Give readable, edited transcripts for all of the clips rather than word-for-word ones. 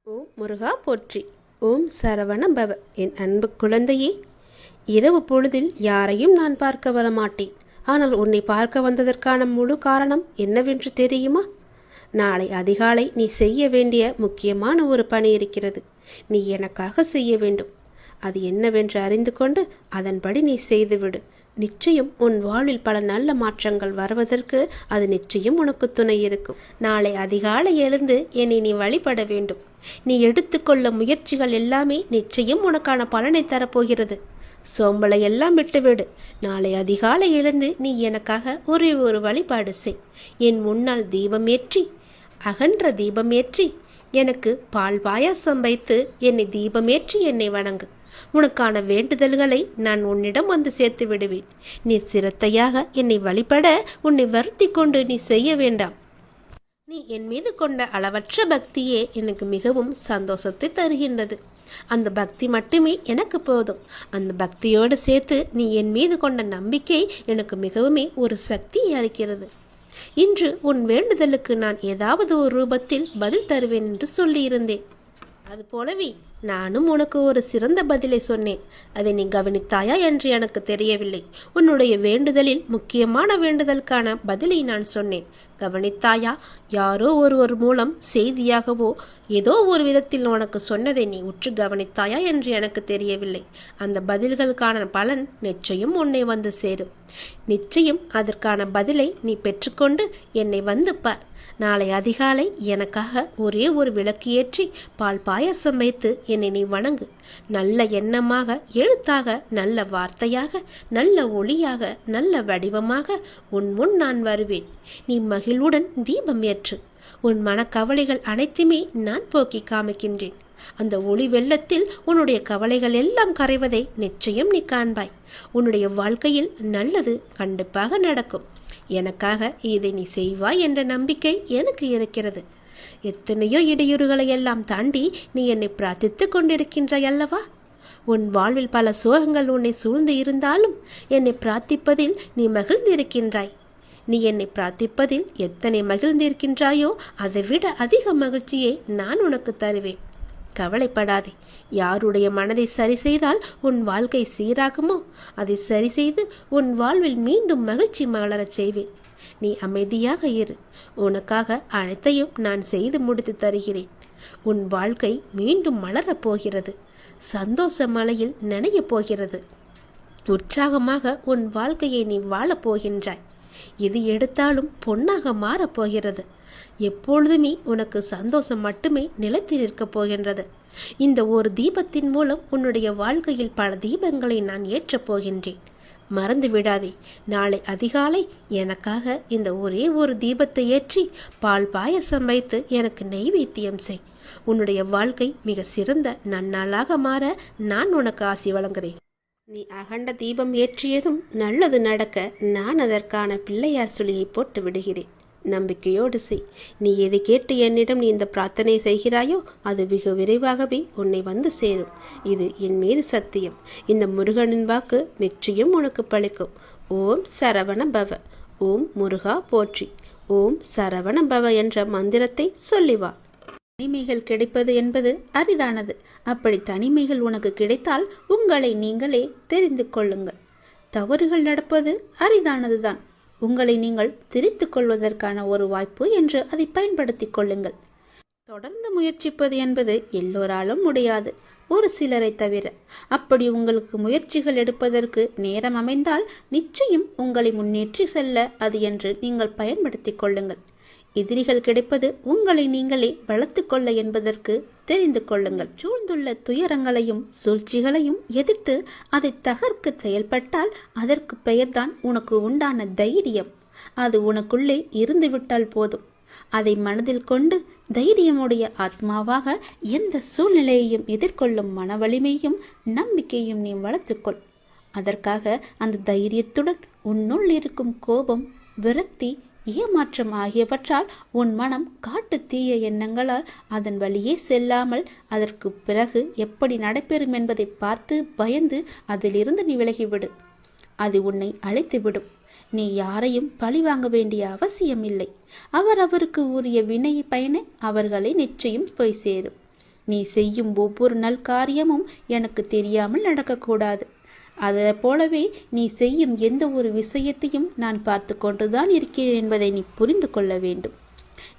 ஓம் முருகா போற்றி. ஓம் சரவண பவ. என் அன்பு குழந்தையே, இரவு பொழுதில் யாரையும் நான் பார்க்க வரமாட்டேன். ஆனால் உன்னை பார்க்க வந்ததற்கான முழு காரணம் என்னவென்று தெரியுமா? நாளை அதிகாலை நீ செய்ய வேண்டிய முக்கியமான ஒரு பணி இருக்கிறது. நீ எனக்காக செய்ய வேண்டும். அது என்னவென்று அறிந்து கொண்டு அதன்படி நீ செய்துவிடு. நிச்சயம் உன் வாழ்வில் பல நல்ல மாற்றங்கள் வருவதற்கு அது நிச்சயம் உனக்கு துணை இருக்கும். நாளை அதிகாலை எழுந்து என்னை நீ வழிபட வேண்டும். நீ எடுத்துக்கொள்ள முயற்சிகள் எல்லாமே நிச்சயம் உனக்கான பலனை தரப்போகிறது. சோம்பலை எல்லாம் விட்டுவிடு. நாளை அதிகாலை எழுந்து நீ எனக்காக ஒரே ஒரு வழிபாடு செய். என் முன்னால் தீபமேற்றி, அகன்ற தீபமேற்றி, எனக்கு பால் பாயாசம் வைத்து என்னை தீபமேற்றி என்னை வணங்கு. உனக்கான வேண்டுதல்களை நான் உன்னிடம் வந்து சேர்த்து விடுவேன். நீ சிரத்தையாக என்னை வழிபட உன்னை வருத்தி கொண்டு நீ செய்ய வேண்டாம். நீ என் மீது கொண்ட அளவற்ற பக்தியே எனக்கு மிகவும் சந்தோஷத்தை தருகின்றது. அந்த பக்தி மட்டுமே எனக்கு போதும். அந்த பக்தியோடு சேர்த்து நீ என் மீது கொண்ட நம்பிக்கை எனக்கு மிகவுமே ஒரு சக்தியை அளிக்கிறது. இன்று உன் வேண்டுதலுக்கு நான் ஏதாவது ஒரு ரூபத்தில் பதில் தருவேன் என்று சொல்லியிருந்தேன். அதுபோலவே நானும் உனக்கு ஒரு சிறந்த பதிலை சொன்னேன். அதை நீ கவனித்தாயா என்று எனக்கு தெரியவில்லை. உன்னுடைய வேண்டுதலில் முக்கியமான வேண்டுதலுக்கான பதிலை நான் சொன்னேன். கவனித்தாயா? யாரோ ஒருவர் மூலம் செய்தியாகவோ ஏதோ ஒரு விதத்தில் உனக்கு சொன்னதை நீ உற்று கவனித்தாயா என்று எனக்கு தெரியவில்லை. அந்த பதில்களுக்கான பலன் நிச்சயம் உன்னை வந்து சேரும். நிச்சயம் அதற்கான பதிலை நீ பெற்றுக்கொண்டு என்னை வந்து பார். நாளை அதிகாலை எனக்காக ஒரே ஒரு விளக்கு ஏற்றி பால் பாயசம் வைத்து என்னை நீ வணங்கு. நல்ல எண்ணமாக, எழுத்தாக, நல்ல வார்த்தையாக, நல்ல ஒளியாக, நல்ல வடிவமாக உன் முன் நான் வருவேன். நீ மகிழ்வுடன் தீபம் ஏற்று. உன் மனக்கவலைகள் அனைத்துமே நான் போக்கி காமிக்கின்றேன். அந்த ஒளி வெள்ளத்தில் உன்னுடைய கவலைகள் எல்லாம் கரைவதை நிச்சயம் நீ காண்பாய். உன்னுடைய வாழ்க்கையில் நல்லது கண்டிப்பாக நடக்கும். எனக்காக இதை நீ செய்வாய் என்ற நம்பிக்கை எனக்கு இருக்கிறது. எத்தனையோ இடையூறுகளை எல்லாம் தாண்டி நீ என்னை பிரார்த்தித்து கொண்டிருக்கின்றாய் அல்லவா? உன் வாழ்வில் பல சோகங்கள் உன்னை சூழ்ந்து இருந்தாலும் என்னை பிரார்த்திப்பதில் நீ மகிழ்ந்திருக்கின்றாய். நீ என்னை பிரார்த்திப்பதில் எத்தனை மகிழ்ந்திருக்கின்றாயோ அதைவிட அதிக மகிழ்ச்சியை நான் உனக்கு தருவேன். கவலைப்படாதே. யாருடைய மனதை சரி செய்தால் உன் வாழ்க்கை சீராகுமோ அதை சரி செய்து உன் வாழ்வில் மீண்டும் மகிழ்ச்சி மலரச் செய்வேன். நீ அமைதியாக இரு. உனக்காக அனைத்தையும் நான் செய்து முடித்து தருகிறேன். உன் வாழ்க்கை மீண்டும் மலரப் போகிறது. சந்தோஷ மலையில் நனையப் போகிறது. உற்சாகமாக உன் வாழ்க்கையை நீ வாழப் போகின்றாய். எது எடுத்தாலும் பொன்னாக மாறப்போகிறது. எப்பொழுதுமே உனக்கு சந்தோஷம் மட்டுமே நிலைத்து நிற்கப் போகின்றது. இந்த ஒரு தீபத்தின் மூலம் உன்னுடைய வாழ்க்கையில் பல தீபங்களை நான் ஏற்றப் போகின்றேன். மறந்து விடாதே. நாளை அதிகாலை எனக்காக இந்த ஒரே ஒரு தீபத்தை ஏற்றி பால் பாயசம் வைத்து எனக்கு நெய்வேத்தியம் செய். உன்னுடைய வாழ்க்கை மிக சிறந்த நன்னாளாக மாற நான் உனக்கு ஆசி வழங்குகிறேன். நீ அகண்ட தீபம் ஏற்றியதும் நல்லது நடக்க நான் அதற்கான பிள்ளையார் சுழியை போட்டு விடுகிறேன். நம்பிக்கையோடு செய். நீ எதை கேட்டு என்னிடம் நீ இந்த பிரார்த்தனை செய்கிறாயோ அது வெகு விரைவாகவே உன்னை வந்து சேரும். இது என் மீது சத்தியம். இந்த முருகனின் வாக்கு நிச்சயம் உனக்கு பலிக்கும். ஓம் சரவண பவ. ஓம் முருகா போற்றி. ஓம் சரவண பவ என்ற மந்திரத்தை சொல்லிவா. தனிமைகள் கிடைப்பது என்பது அரிதானது. அப்படி தனிமைகள் உனக்கு கிடைத்தால் உங்களை நீங்களே தெரிந்து கொள்ளுங்கள். தவறுகள் நடப்பது அரிதானதுதான். உங்களை நீங்கள் திரித்து கொள்வதற்கான ஒரு வாய்ப்பு என்று அதை பயன்படுத்தி கொள்ளுங்கள். தொடர்ந்து முயற்சிப்பது என்பது எல்லோராலும் முடியாது, ஒரு சிலரை தவிர. அப்படி உங்களுக்கு முயற்சிகள் எடுப்பதற்கு நேரம் அமைந்தால் நிச்சயம் உங்களை முன்னேற்றி செல்ல அது என்று நீங்கள் பயன்படுத்தி கொள்ளுங்கள். எதிரிகள் கிடைப்பது உங்களை நீங்களே வளர்த்து கொள்ள என்பதற்கு தெரிந்து கொள்ளுங்கள். சூழ்ந்துள்ள துயரங்களையும் சூழ்ச்சிகளையும் எதிர்த்து அதை தகர்க்க செயல்பட்டால் அதற்கு பெயர்தான் உனக்கு உண்டான தைரியம். அது உனக்குள்ளே இருந்துவிட்டால் போதும். அதை மனதில் கொண்டு தைரியமுடைய ஆத்மாவாக எந்த சூழ்நிலையையும் எதிர்கொள்ளும் மன வலிமையும் நம்பிக்கையும் நீ வளர்த்துக்கொள். அதற்காக அந்த தைரியத்துடன் உன்னுள் இருக்கும் கோபம், விரக்தி, ஏமாற்றம் ஆகியவற்றால் உன் மனம் காட்டு தீய எண்ணங்களால் அதன் வழியே செல்லாமல் அதற்கு பிறகு எப்படி நடைபெறும் என்பதை பார்த்து பயந்து அதிலிருந்து நீ விலகிவிடு. அது உன்னை அழைத்துவிடும். நீ யாரையும் பழி வாங்க வேண்டிய அவசியம் இல்லை. அவருக்கு உரிய வினை பயனை அவர்களை நிச்சயம் போய் சேரும். நீ செய்யும் ஒவ்வொரு நல் காரியமும் எனக்கு தெரியாமல் நடக்கக்கூடாது. அதை போலவே நீ செய்யும் எந்த ஒரு விஷயத்தையும் நான் பார்த்து கொண்டுதான் இருக்கிறேன் என்பதை நீ புரிந்து கொள்ள வேண்டும்.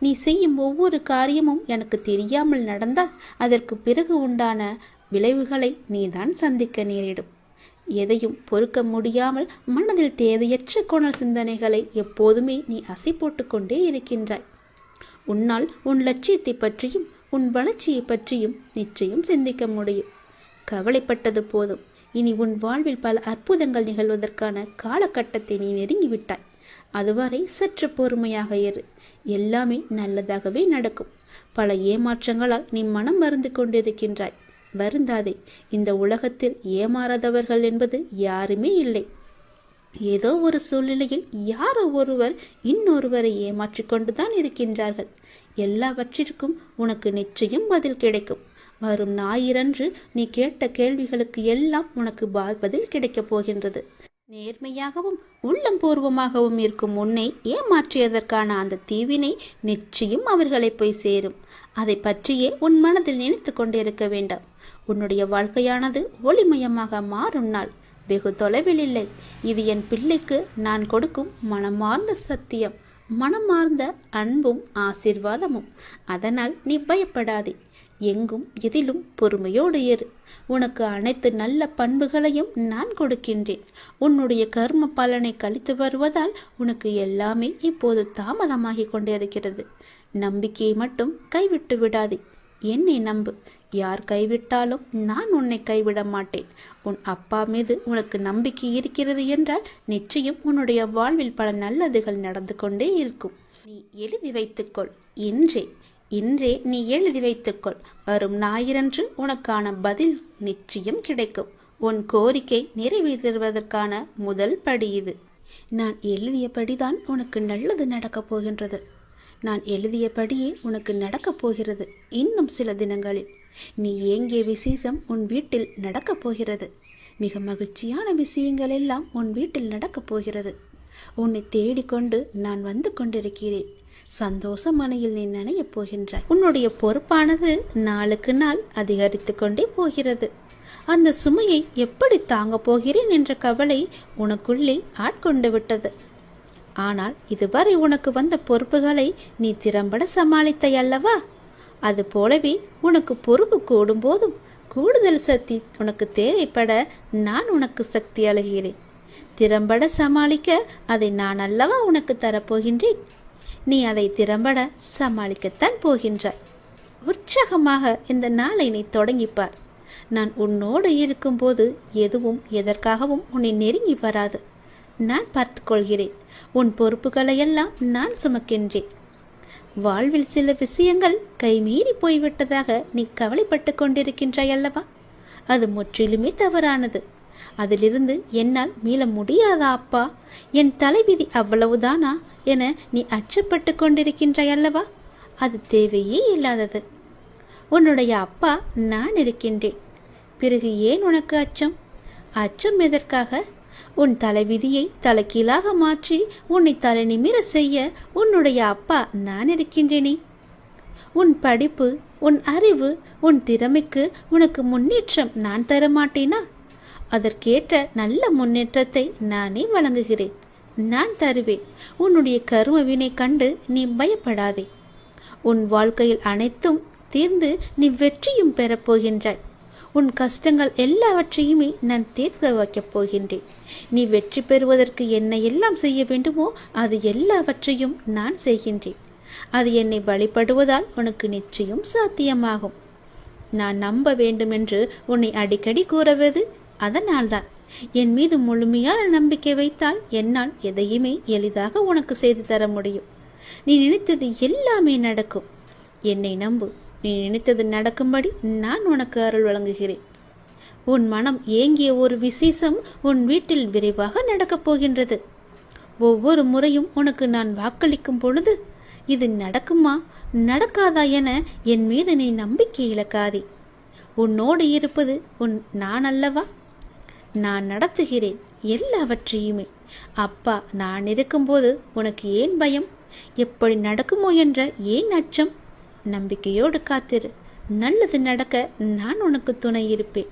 நீ செய்யும் ஒவ்வொரு காரியமும் எனக்கு தெரியாமல் நடந்தால் அதற்கு பிறகு உண்டான விளைவுகளை நீதான் சந்திக்க நேரிடும். எதையும் பொறுக்க முடியாமல் மனதில் தேவையற்ற கோணல் சிந்தனைகளை எப்போதுமே நீ அசை போட்டு கொண்டே இருக்கின்றாய். உன்னால் உன் லட்சியத்தை பற்றியும் உன் வளர்ச்சியை பற்றியும் நிச்சயம் சிந்திக்க முடியும். கவலைப்பட்டது போதும். இனி உன் வாழ்வில் பல அற்புதங்கள் நிகழ்வதற்கான காலகட்டத்தை நீ நெருங்கிவிட்டாய். அதுவரை சற்று பொறுமையாக இரு. எல்லாமே நல்லதாகவே நடக்கும். பல ஏமாற்றங்களால் நீ மனம் மருந்து கொண்டிருக்கின்றாய். வருந்தாதே. இந்த உலகத்தில் ஏமாறாதவர்கள் என்பது யாருமே இல்லை. ஏதோ ஒரு சூழ்நிலையில் யாரோ ஒருவர் இன்னொருவரை ஏமாற்றி கொண்டுதான் இருக்கின்றார்கள். எல்லாவற்றிற்கும் உனக்கு நிச்சயம் பதில் கிடைக்கும். வரும் ஞாயிறன்று நீ கேட்ட கேள்விகளுக்கு எல்லாம் உனக்கு பதில் கிடைக்கப் போகின்றது. நேர்மையாகவும் உள்ளம் பூர்வமாகவும் இருக்கும் உன்னை ஏமாற்றியதற்கான அந்த தீவினை நிச்சயம் அவர்களை போய் சேரும். அதை பற்றியே உன் மனதில் நினைத்து கொண்டிருக்க வேண்டாம். உன்னுடைய வாழ்க்கையானது ஒளிமயமாக மாறும் நாள் வெகு தொலைவில் இல்லை. இது என் பிள்ளைக்கு நான் கொடுக்கும் மனமார்ந்த சத்தியம், மனமார்ந்த அன்பும் ஆசீர்வாதமும். அதனால் நீ பயப்படாதே. எங்கும் எதிலும் பொறுமையோடு இரு. உனக்கு அனைத்து நல்ல பண்புகளையும் நான் கொடுக்கின்றேன். உன்னுடைய கர்ம பலனை கழித்து வருவதால் உனக்கு எல்லாமே இப்போது தாமதமாகி கொண்டிருக்கிறது. நம்பிக்கையை மட்டும் கைவிட்டு விடாதே. என்னை நம்பு. யார் கைவிட்டாலும் நான் உன்னை கைவிட மாட்டேன். உன் அப்பா மீது உனக்கு நம்பிக்கை இருக்கிறது என்றால் நிச்சயம் உன்னுடைய வாழ்வில் பல நல்லதுகள் நடந்து கொண்டே இருக்கும். நீ எழுதி வைத்துக்கொள். இன்றே நீ எழுதி வைத்துக்கொள். வரும் ஞாயிறன்று உனக்கான பதில் நிச்சயம் கிடைக்கும். உன் கோரிக்கை நிறைவேற்றுவதற்கான முதல் படி இது. நான் எழுதியபடிதான் உனக்கு நல்லது நடக்கப் போகின்றது. நான் எழுதியபடியே உனக்கு நடக்கப் போகிறது. இன்னும் சில தினங்களில் நீ ஏங்கிய விசேஷம் உன் வீட்டில் நடக்கப் போகிறது. மிக மகிழ்ச்சியான விஷயங்கள் எல்லாம் உன் வீட்டில் நடக்கப் போகிறது. உன்னை தேடிக்கொண்டு நான் வந்து கொண்டிருக்கிறேன். சந்தோஷ மனையில் நீ நனையப் போகின்றாய். உன்னுடைய பொறுப்பானது நாளுக்கு நாள் அதிகரித்து கொண்டே போகிறது. அந்த சுமையை எப்படி தாங்க போகிறேன் என்ற கவலை உனக்குள்ளே ஆட்கொண்டு விட்டது. ஆனால் இதுவரை உனக்கு வந்த பொறுப்புகளை நீ திறம்பட சமாளித்தாய் அல்லவா? அது போலவே உனக்கு பொறுப்பு கூடும் போதும் கூடுதல் சக்தி உனக்கு தேவைப்பட நான் உனக்கு சக்தி அளிக்கிறேன். திறம்பட சமாளிக்க அதை நான் அல்லவா உனக்கு தரப்போகின்றேன். நீ அதை திறம்பட சமாளிக்கத்தான் போகின்றாய். உற்சாகமாக இந்த நாளை நீ தொடங்கிப்பார். நான் உன்னோடு இருக்கும்போது எதுவும் எதற்காகவும் உன்னை நெருங்கி வராது. நான் பார்த்து கொள்கிறேன். உன் பொறுப்புகளையெல்லாம் நான் சுமக்கின்றேன். வாழ்வில் சில விஷயங்கள் கைமீறி போய்விட்டதாக நீ கவலைப்பட்டு கொண்டிருக்கின்றாய் அல்லவா? அது முற்றிலுமே தவறானது. அதிலிருந்து என்னால் மீள முடியாதா அப்பா? என் தலைவிதி அவ்வளவுதானா என நீ அச்சப்பட்டு கொண்டிருக்கின்றாய் அல்லவா? அது தேவையே இல்லாதது. உன்னுடைய அப்பா நான் இருக்கின்றேன். பிறகு ஏன் உனக்கு அச்சம்? அச்சம் எதற்காக? உன் தலைவிதியை தலைகீழாக மாற்றி உன்னை தலை நிமிர செய்ய உன்னுடைய அப்பா நான் இருக்கின்றேனே. உன் படிப்பு, உன் அறிவு, உன் திறமைக்கு உனக்கு முன்னேற்றம் நான் தரமாட்டேனா? அதற்கேற்ற நல்ல முன்னேற்றத்தை நானே வழங்குகிறேன். நான் தருவேன். உன்னுடைய கர்ம வினை கண்டு நீ பயப்படாதே. உன் வாழ்க்கையில் அனைத்தும் தீர்ந்து நீ வெற்றியும் பெறப்போகின்றாய். உன் கஷ்டங்கள் எல்லாவற்றையுமே நான் தீர்க்க வைக்கப் போகின்றேன். நீ வெற்றி பெறுவதற்கு என்ன எல்லாம் செய்ய வேண்டுமோ அது எல்லாவற்றையும் நான் செய்கின்றேன். அது என்னை வழிபடுவதால் உனக்கு நிச்சயம் சாத்தியமாகும். நான் நம்ப வேண்டும் என்று உன்னை அடிக்கடி கூறுவது அதனால்தான். என் மீது முழுமையான நம்பிக்கை வைத்தால் என்னால் எதையுமே எளிதாக உனக்கு செய்து தர முடியும். நீ நினைத்தது எல்லாமே நடக்கும். என்னை நம்பு. நீ நினைத்தது நடக்கும்படி நான் உனக்கு அருள் வழங்குகிறேன். உன் மனம் ஏங்கிய ஒரு விசேஷம் உன் வீட்டில் விரைவாக நடக்கப் போகின்றது. ஒவ்வொரு முறையும் உனக்கு நான் வாக்களிக்கும் பொழுது இது நடக்குமா நடக்காதா என என் மீது நீ நம்பிக்கை இழக்காதே. உன்னோடு இருப்பது நான் அல்லவா? நான் நடத்துகிறேன் எல்லாவற்றையுமே. அப்பா நான் இருக்கும்போது உனக்கு ஏன் பயம்? எப்படி நடக்குமோ என்ற ஏன் அச்சம்? நம்பிக்கையோடு காத்திரு. நல்லது நடக்க நான் உனக்கு துணை இருப்பேன்.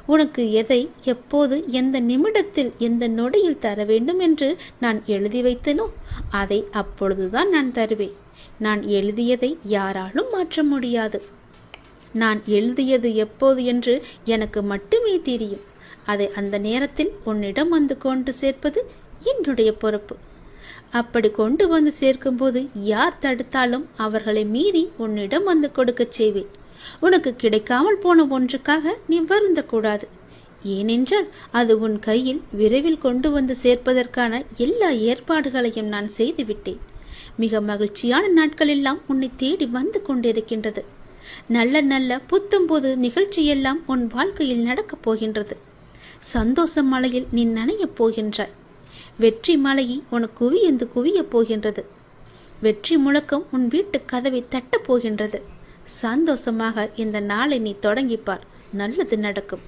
உனக்கு எதை எப்போது எந்த நிமிடத்தில் எந்த நொடியில் தர வேண்டும் என்று நான் எழுதி வைத்தனோ அதை அப்பொழுதுதான் நான் தருவேன். நான் எழுதியதை யாராலும் மாற்ற முடியாது. நான் எழுதியது எப்போது என்று எனக்கு மட்டுமே தெரியும். அதை அந்த நேரத்தில் உன்னிடம் வந்து கொண்டு சேர்ப்பது என்னுடைய பொறுப்பு. அப்படி கொண்டு வந்து சேர்க்கும்போது யார் தடுத்தாலும் அவர்களை மீறி உன்னிடம் வந்து கொடுக்க செய்வேன். உனக்கு கிடைக்காமல் போன ஒன்றுக்காக நீ வருந்தக்கூடாது. ஏனென்றால் அது உன் கையில் விரைவில் கொண்டு வந்து சேர்ப்பதற்கான எல்லா ஏற்பாடுகளையும் நான் செய்துவிட்டேன். மிக மகிழ்ச்சியான நாட்கள் எல்லாம் உன்னை தேடி வந்து கொண்டிருக்கின்றது. நல்ல நல்ல புத்தம்போது நிகழ்ச்சியெல்லாம் உன் வாழ்க்கையில் நடக்கப் போகின்றது. சந்தோஷ மலையில் நீ நனையப் போகின்றாய். வெற்றி மலையை உனக்கு குவியந்து குவியப் போகின்றது. வெற்றி முழக்கம் உன் வீட்டு கதவை தட்டப் போகின்றது. சந்தோஷமாக இந்த நாளை நீ தொடங்கிப்பார். நல்லது நடக்கும்.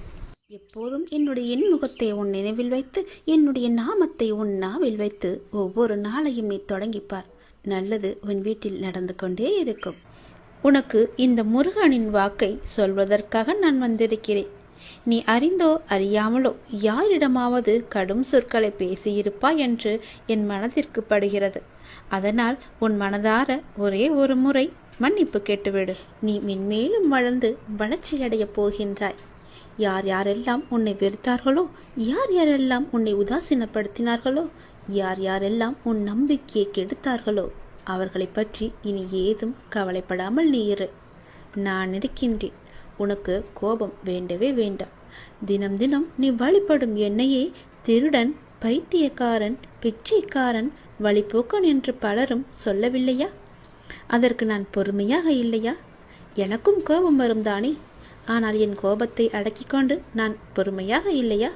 எப்போதும் என்னுடைய எண்முகத்தை உன் நினைவில் வைத்து என்னுடைய நாமத்தை உன் நாவில் வைத்து ஒவ்வொரு நாளையும் நீ தொடங்கிப்பார். நல்லது உன் வீட்டில் நடந்து கொண்டே இருக்கும். உனக்கு இந்த முருகனின் வாக்கை சொல்வதற்காக நான் வந்திருக்கிறேன். நீ அறிந்தோ அறியாமலோ யாரிடமாவது கடும் சொற்களை பேசியிருப்பாய் என்று என் மனதிற்கு படுகிறது. அதனால் உன் மனதார ஒரே ஒரு முறை மன்னிப்பு கேட்டுவிடு. நீ மென்மேலும் வளர்ந்து வளர்ச்சியடையப் போகின்றாய். யார் யாரெல்லாம் உன்னை வெறுத்தார்களோ, யார் யாரெல்லாம் உன்னை உதாசீனப்படுத்தினார்களோ, யார் யாரெல்லாம் உன் நம்பிக்கையை கெடுத்தார்களோ அவர்களை பற்றி இனி ஏதும் கவலைப்படாமல் நீ இரு. நான் இருக்கின்றேன். உனக்கு கோபம் வேண்டவே வேண்டாம். தினம் தினம் நீ வழிபடும் என்னையே திருடன், பைத்தியக்காரன், பிச்சைக்காரன், வழிபோக்கன் என்று பலரும் சொல்லவில்லையா? அதற்கு நான் பொறுமையாக இல்லையா? எனக்கும் கோபம் வரும் தானே. ஆனால் என் கோபத்தை அடக்கி கொண்டு நான் பொறுமையாக இல்லையா?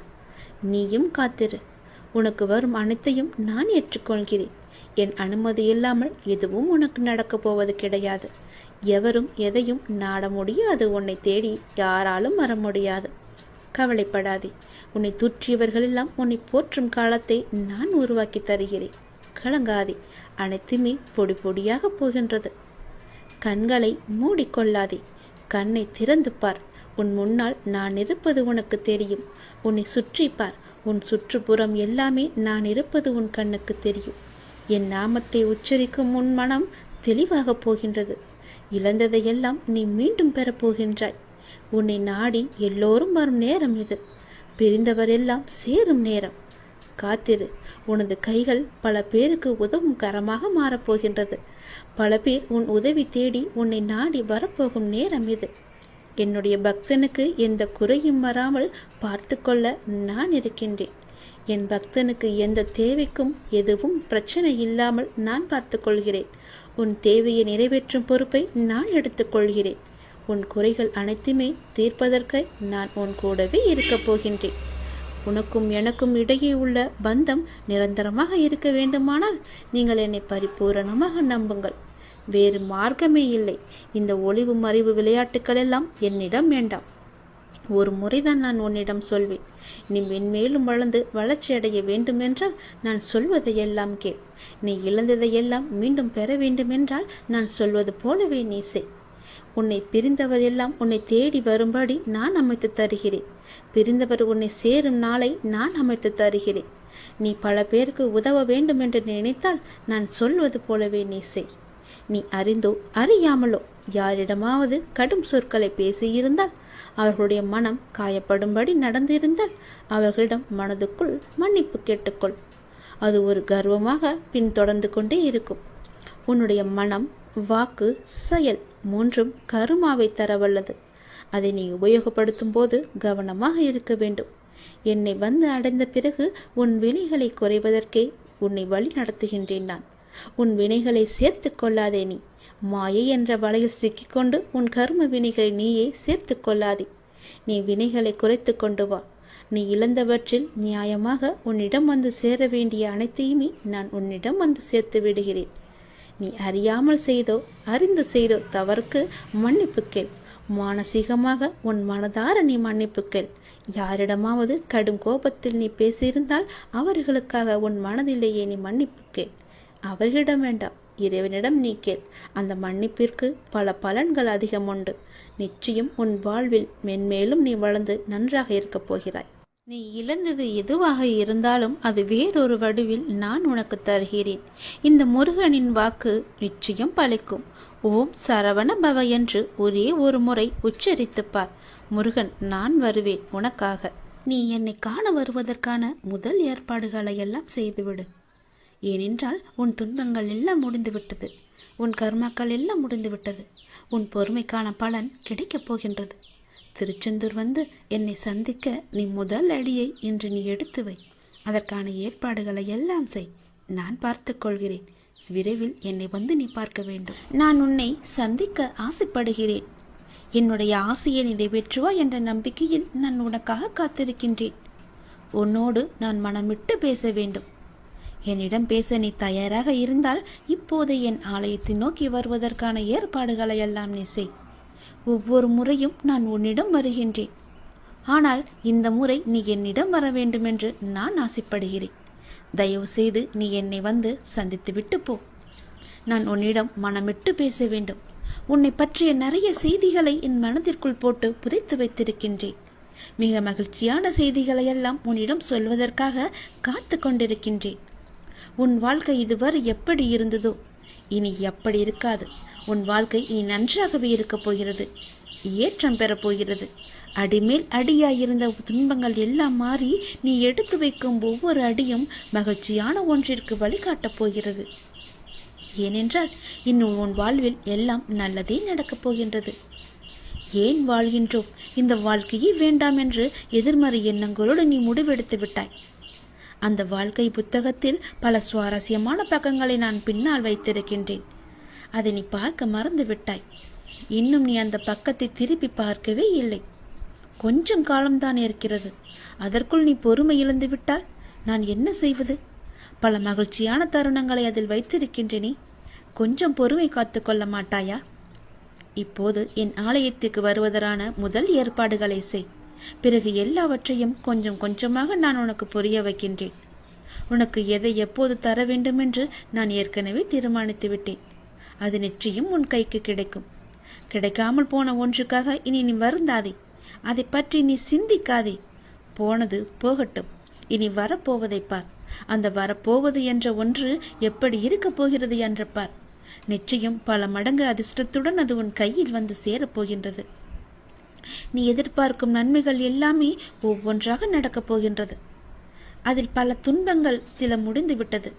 நீயும் காத்திரு. உனக்கு வரும் அனைத்தையும் நான் ஏற்றுக்கொள்கிறேன். என் அனுமதி இல்லாமல் எதுவும் உனக்கு நடக்கப் போவது கிடையாது. எவரும் எதையும் நாட முடியாது. உன்னை தேடி யாராலும் வர முடியாது. கவலைப்படாதே. உன்னை தூற்றியவர்களெல்லாம் உன்னை போற்றும் காலத்தை நான் உருவாக்கி தருகிறேன். கலங்காதே. அனைத்துமே பொடி பொடியாக போகின்றது. கண்களை மூடிக்கொள்ளாதே. கண்ணை திறந்து பார். உன் முன்னால் நான் இருப்பது உனக்கு தெரியும். உன்னை சுற்றி பார். உன் சுற்றுப்புறம் எல்லாமே நான் இருப்பது உன் கண்ணுக்கு தெரியும். என் நாமத்தை உச்சரிக்கும் உன் மனம் தெளிவாக போகின்றது. இழந்ததையெல்லாம் நீ மீண்டும் பெறப்போகின்றாய். உன்னை நாடி எல்லோரும் வரும் நேரம் இது. பிரிந்தவரெல்லாம் சேரும் நேரம். காத்திரு. உனது கைகள் பல பேருக்கு உதவும் கரமாக மாறப்போகின்றது. பல பேர் உன் உதவி தேடி உன்னை நாடி வரப்போகும் நேரம் இது. என்னுடைய பக்தனுக்கு எந்த குறையும் வராமல் பார்த்து கொள்ள நான் இருக்கின்றேன். என் பக்தனுக்கு எந்த தேவைக்கும் எதுவும் பிரச்சனை இல்லாமல் நான் பார்த்து கொள்கிறேன். உன் தேவையை நிறைவேற்றும் பொறுப்பை நான் எடுத்துக்கொள்கிறேன். உன் குறைகள் அனைத்துமே தீர்ப்பதற்கு நான் உன் கூடவே இருக்கப் போகின்றேன். உனக்கும் எனக்கும் இடையே உள்ள பந்தம் நிரந்தரமாக இருக்க வேண்டுமானால் நீங்கள் என்னை பரிபூரணமாக நம்புங்கள். வேறு மார்க்கமே இல்லை. இந்த ஒளிவு மறைவு விளையாட்டுக்கள் எல்லாம் என்னிடம் வேண்டாம். ஒரு முறைதான் நான் உன்னிடம் சொல்வேன். நீ மென்மேலும் வளர்ந்து வளர்ச்சி அடைய வேண்டுமென்றால் நான் சொல்வதையெல்லாம் கேள். நீ இழந்ததையெல்லாம் மீண்டும் பெற வேண்டுமென்றால் நான் சொல்வது போலவே நீ செய். உன்னை பிரிந்தவர் எல்லாம் உன்னை தேடி வரும்படி நான் அமைத்து தருகிறேன். பிரிந்தவர் உன்னை சேரும் நாளை நான் அமைத்து தருகிறேன். நீ பல பேருக்கு உதவ வேண்டும் என்று நினைத்தால் நான் சொல்வது போலவே நீ செய். நீ அறிந்தோ அறியாமலோ யாரிடமாவது கடும் சொற்களை பேசியிருந்தால், அவர்களுடைய மனம் காயப்படும்படி நடந்திருந்தால் அவர்களிடம் மனதுக்குள் மன்னிப்பு கேட்டுக்கொள். அது ஒரு கர்வமாக பின்தொடர்ந்து கொண்டே இருக்கும். உன்னுடைய மனம், வாக்கு, செயல் மூன்றும் கருமாவை தரவல்லது. அதை நீ உபயோகப்படுத்தும் போது கவனமாக இருக்க வேண்டும். என்னை வந்து அடைந்த பிறகு உன் வினைகளை குறைவதற்கே உன்னை வழி நடத்துகின்றேன் நான். உன் வினைகளை சேர்த்து கொள்ளாதே. நீ மாயை என்ற வலையில் சிக்கிக்கொண்டு உன் கர்ம வினைகளை நீயே சேர்த்து கொள்ளாதே. நீ வினைகளை குறைத்து கொண்டு வா. நீ இழந்தவற்றில் நியாயமாக உன்னிடம் வந்து சேர வேண்டிய அனைத்தையுமே நான் உன்னிடம் வந்து சேர்த்து விடுகிறேன். நீ அறியாமல் செய்தோ அறிந்து செய்தோ தவறுக்கு மன்னிப்பு கேள். மானசீகமாக உன் மனதார நீ மன்னிப்பு கேள். யாரிடமாவது கடும் கோபத்தில் நீ பேசியிருந்தால் அவர்களுக்காக உன் மனதிலேயே நீ மன்னிப்பு கேள். அவர்களிடம் வேண்டாம், இறைவனிடம் நீ கேள். அந்த மன்னிப்பிற்கு பல பலன்கள் அதிகம் உண்டு. நிச்சயம் உன் வாழ்வில் மென்மேலும் நீ வளர்ந்து நன்றாக இருக்கப் போகிறாய். நீ இழந்தது எதுவாக இருந்தாலும் அது வேறொரு வடிவில் நான் உனக்கு தருகிறேன். இந்த முருகனின் வாக்கு நிச்சயம் பலிக்கும். ஓம் சரவண பவ என்று ஒரே ஒரு முறை உச்சரித்துப்பார். முருகன், நான் வருவேன் உனக்காக. நீ என்னை காண வருவதற்கான முதல் ஏற்பாடுகளை எல்லாம் செய்துவிடு. ஏனென்றால் உன் துன்பங்கள் எல்லாம் முடிந்துவிட்டது. உன் கர்மாக்கள் எல்லாம் முடிந்துவிட்டது. உன் பொறுமைக்கான பலன் கிடைக்கப் போகின்றது. திருச்செந்தூர் வந்து என்னை சந்திக்க நீ முதல் அடியை இன்று நீ எடுத்து வை. அதற்கான ஏற்பாடுகளை எல்லாம் செய். நான் பார்த்து கொள்கிறேன். விரைவில் என்னை வந்து நீ பார்க்க வேண்டும். நான் உன்னை சந்திக்க ஆசைப்படுகிறேன். என்னுடைய ஆசையை நிறைவேற்றுவா என்ற நம்பிக்கையில் நான் உனக்காக காத்திருக்கின்றேன். உன்னோடு நான் மனமிட்டு பேச வேண்டும். என்னிடம் பேச நீ தயாராக இருந்தால் இப்போது என் ஆலயத்தை நோக்கி வருவதற்கான ஏற்பாடுகளை எல்லாம் நீ செய். ஒவ்வொரு முறையும் நான் உன்னிடம் வருகின்றேன். ஆனால் இந்த முறை நீ என்னிடம் வர வேண்டும் என்று நான் ஆசைப்படுகிறேன். தயவு செய்து நீ என்னை வந்து சந்தித்து விட்டு போ. நான் உன்னிடம் மனமிட்டு பேச வேண்டும். உன்னை பற்றிய நிறைய செய்திகளை என் மனதிற்குள் போட்டு புதைத்து வைத்திருக்கின்றேன். மிக மகிழ்ச்சியான செய்திகளை எல்லாம் உன்னிடம் சொல்வதற்காக காத்து கொண்டிருக்கின்றேன். உன் வாழ்க்கை இதுவரை எப்படி இருந்ததோ இனி எப்படி இருக்காது. உன் வாழ்க்கை இனி நன்றாகவே இருக்கப் போகிறது. ஏற்றம் பெறப்போகிறது. அடிமேல் அடியாயிருந்த துன்பங்கள் எல்லாம் மாறி நீ எடுத்து வைக்கும் ஒவ்வொரு அடியும் மகிழ்ச்சியான ஒன்றிற்கு வழிகாட்டப் போகிறது. ஏனென்றால் இன்னும் உன் வாழ்வில் எல்லாம் நல்லதே நடக்கப் போகின்றது. ஏன் வாழ்கின்றோம், இந்த வாழ்க்கையே வேண்டாம் என்று எதிர்மறை எண்ணங்களோடு நீ முடிவெடுத்து விட்டாய். அந்த வாழ்க்கை புத்தகத்தில் பல சுவாரஸ்யமான பக்கங்களை நான் பின்னால் வைத்திருக்கின்றேன். அதை நீ பார்க்க மறந்து விட்டாய். இன்னும் நீ அந்த பக்கத்தை திருப்பி பார்க்கவே இல்லை. கொஞ்சம் காலம்தான் இருக்கிறது. அதற்குள் நீ பொறுமை இழந்து விட்டால் நான் என்ன செய்வது? பல மகிழ்ச்சியான தருணங்களை அதில் வைத்திருக்கின்றேனே. கொஞ்சம் பொறுமை காத்து கொள்ள மாட்டாயா? இப்போது என் ஆலயத்துக்கு வருவதற்கான முதல் ஏற்பாடுகளை செய். பிறகு எல்லாவற்றையும் கொஞ்சம் கொஞ்சமாக நான் உனக்கு புரிய வைக்கின்றேன். உனக்கு எதை எப்போது தர வேண்டும் என்று நான் ஏற்கனவே தீர்மானித்து விட்டேன். அது நிச்சயம் உன் கைக்கு கிடைக்கும். கிடைக்காமல் போன ஒன்றுக்காக இனி நீ வருந்தாதே. அதை பற்றி நீ சிந்திக்காதே. போனது போகட்டும். இனி வரப்போவதை பார். அந்த வரப்போவது என்ற ஒன்று எப்படி இருக்கப் போகிறது என்று பார். நிச்சயம் பல மடங்கு அதிர்ஷ்டத்துடன் அது உன் கையில் வந்து சேரப்போகின்றது. நீ எதிர்பார்க்கும் நன்மைகள் எல்லாமே ஒவ்வொன்றாக நடக்கப் போகின்றது. அதில் பல துன்பங்கள் சில முடிந்து விட்டது.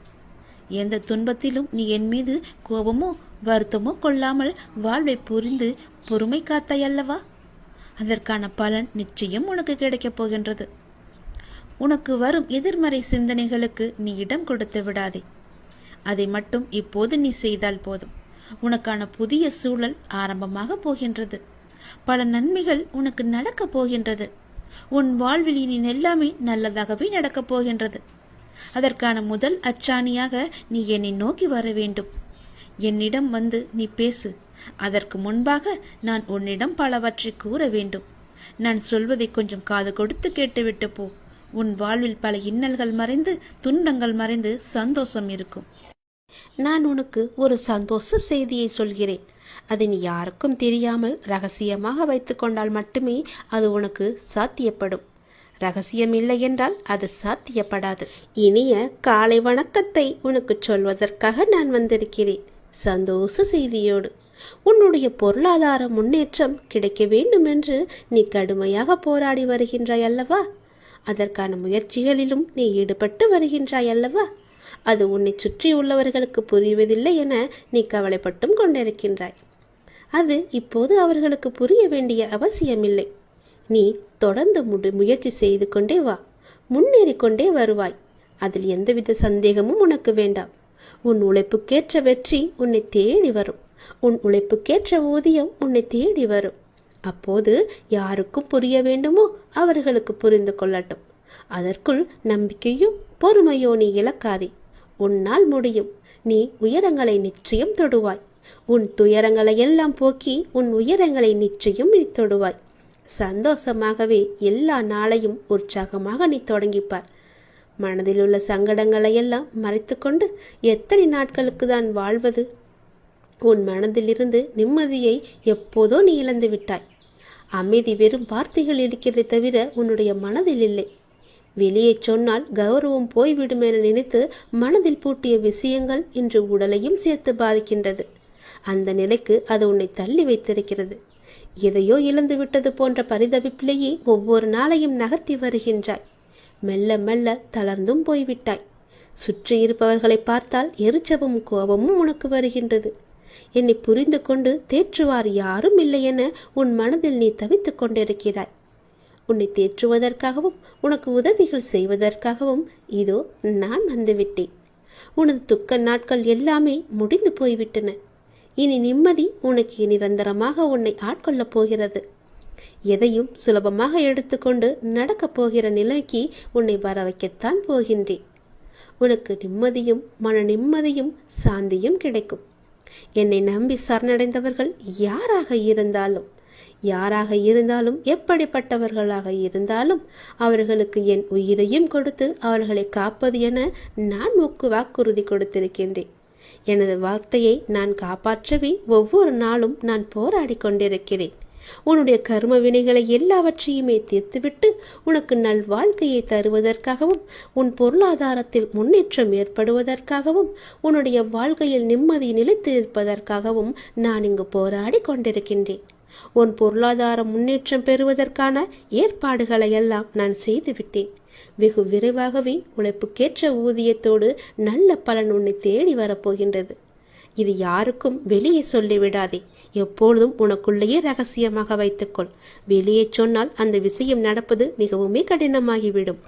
எந்த துன்பத்திலும் நீ என் மீது கோபமோ வருத்தமோ கொள்ளாமல் வாழ்வை புரிந்து பொறுமை காத்தாய் அல்லவா? அதற்கான பலன் நிச்சயம் உனக்கு கிடைக்கப் போகின்றது. உனக்கு வரும் எதிர்மறை சிந்தனைகளுக்கு நீ இடம் கொடுத்து விடாதே. அதை மட்டும் இப்போது நீ செய்தால் போதும். உனக்கான புதிய சூழல் ஆரம்பமாக போகின்றது. பல நன்மைகள் உனக்கு நடக்கப் போகின்றது. உன் வாழ்வில் இனி எல்லாமே நல்லதாகவே நடக்கப் போகின்றது. அதற்கான முதல் அச்சாணியாக நீ என்னை நோக்கி வர வேண்டும். என்னிடம் வந்து நீ பேசு. அதற்கு முன்பாக நான் உன்னிடம் பலவற்றை கூற வேண்டும். நான் சொல்வதை கொஞ்சம் காது கொடுத்து கேட்டுவிட்டு போ. உன் வாழ்வில் பல இன்னல்கள் மறைந்து துன்பங்கள் மறைந்து சந்தோஷம் இருக்கும். நான் உனக்கு ஒரு சந்தோஷ செய்தியை சொல்கிறேன். அதை நீ யாருக்கும் தெரியாமல் ரகசியமாக வைத்து கொண்டால் மட்டுமே அது உனக்கு சாத்தியப்படும். ரகசியம் இல்லை என்றால் அது சாத்தியப்படாது. இனிய காலை வணக்கத்தை உனக்கு சொல்வதற்காக நான் வந்திருக்கிறேன். சந்தோஷ செய்தியோடு. உன்னுடைய பொருளாதார முன்னேற்றம் கிடைக்க வேண்டும் என்று நீ கடுமையாக போராடி வருகின்றாய் அல்லவா? அதற்கான முயற்சிகளிலும் நீ ஈடுபட்டு வருகின்றாய் அல்லவா? அது உன்னை சுற்றி உள்ளவர்களுக்கு புரிவதில்லை என நீ கவலைப்பட்டும் கொண்டிருக்கின்றாய். அது இப்போது அவர்களுக்கு புரிய வேண்டிய அவசியமில்லை. நீ தொடர்ந்து முயற்சி செய்து கொண்டே வா. முன்னேறி கொண்டே வருவாய். அதில் எந்தவித சந்தேகமும் உனக்கு வேண்டாம். உன் உழைப்புக்கேற்ற வெற்றி உன்னை தேடி வரும். உன் உழைப்புக்கேற்ற ஊதியம் உன்னை தேடி வரும். அப்போது யாருக்கும் புரிய வேண்டுமோ அவர்களுக்கு புரிந்து கொள்ளட்டும். அதற்குள் நம்பிக்கையும் பொறுமையோ நீ இழக்காதே. உன்னால் முடியும். நீ உயரங்களை நிச்சயம் தொடுவாய். உன் துயரங்களை எல்லாம் போக்கி உன் உயரங்களை நிச்சயம் நீ தொடுவாய். சந்தோஷமாகவே எல்லா நாளையும் உற்சாகமாக நீ தொடங்கிப்பார். மனதில் உள்ள சங்கடங்களை எல்லாம் மறைத்துக்கொண்டு எத்தனை நாட்களுக்கு தான் வாழ்வது? உன் மனதிலிருந்து நிம்மதியை எப்போதோ நீ இழந்து விட்டாய். அமைதி வெறும் வார்த்தைகள் இருக்கிறதை தவிர உன்னுடைய மனதில் இல்லை. வெளியே சொன்னால் கௌரவம் போய்விடும் என நினைத்து மனதில் பூட்டிய விஷயங்கள் இன்று உடலையும் சேர்த்து பாதிக்கின்றது. அந்த நிலைக்கு அது உன்னை தள்ளி வைத்திருக்கிறது. எதையோ இழந்து விட்டது போன்ற பரிதவிப்பிலேயே ஒவ்வொரு நாளையும் நகர்த்தி வருகின்றாய். மெல்ல மெல்ல தளர்ந்தும் போய்விட்டாய். சுற்றி இருப்பவர்களை பார்த்தால் எரிச்சவும் கோபமும் உனக்கு வருகின்றது. என்னை புரிந்து கொண்டு தேற்றுவார் யாரும் இல்லை என உன் மனதில் நீ தவித்துக் கொண்டிருக்கிறாய். உன்னை தேற்றுவதற்காகவும் உனக்கு உதவிகள் செய்வதற்காகவும் இதோ நான் வந்துவிட்டேன். உனது துக்க நாட்கள் எல்லாமே முடிந்து போய்விட்டன. இனி நிம்மதி உனக்கு நிரந்தரமாக உன்னை ஆட்கொள்ளப் போகிறது. எதையும் சுலபமாக எடுத்துக்கொண்டு நடக்கப் போகிற நிலைக்கு உன்னை வர வைக்கத்தான் போகின்றேன். உனக்கு நிம்மதியும் மன நிம்மதியும் சாந்தியும் கிடைக்கும். என்னை நம்பி சரணடைந்தவர்கள் யாராக இருந்தாலும் எப்படிப்பட்டவர்களாக இருந்தாலும் அவர்களுக்கு என் உயிரையும் கொடுத்து அவர்களை காப்பது என நான் வாக்குறுதி கொடுத்திருக்கின்றேன். எனது வார்த்தையை நான் காப்பாற்றவே ஒவ்வொரு நாளும் நான் போராடி கொண்டிருக்கிறேன். உன்னுடைய கர்ம வினைகளை எல்லாவற்றையுமே தீர்த்துவிட்டு உனக்கு நல் வாழ்க்கையை தருவதற்காகவும் உன் பொருளாதாரத்தில் முன்னேற்றம் ஏற்படுவதற்காகவும் உன்னுடைய வாழ்க்கையில் நிம்மதி நிலைத்து இருப்பதற்காகவும் நான் இங்கு போராடி கொண்டிருக்கின்றேன். உன் பொருளாதார முன்னேற்றம் பெறுவதற்கான ஏற்பாடுகளை எல்லாம் நான் செய்துவிட்டேன். வெகு விரைவாகவே உழைப்புக்கேற்ற ஊதியத்தோடு நல்ல பலன் உன்னை தேடி வரப்போகின்றது. இது யாருக்கும் வெளியே சொல்லிவிடாதே. எப்பொழுதும் உனக்குள்ளேயே ரகசியமாக வைத்துக்கொள். வெளியே சொன்னால் அந்த விஷயம் நடப்பது மிகவுமே கடினமாகிவிடும்.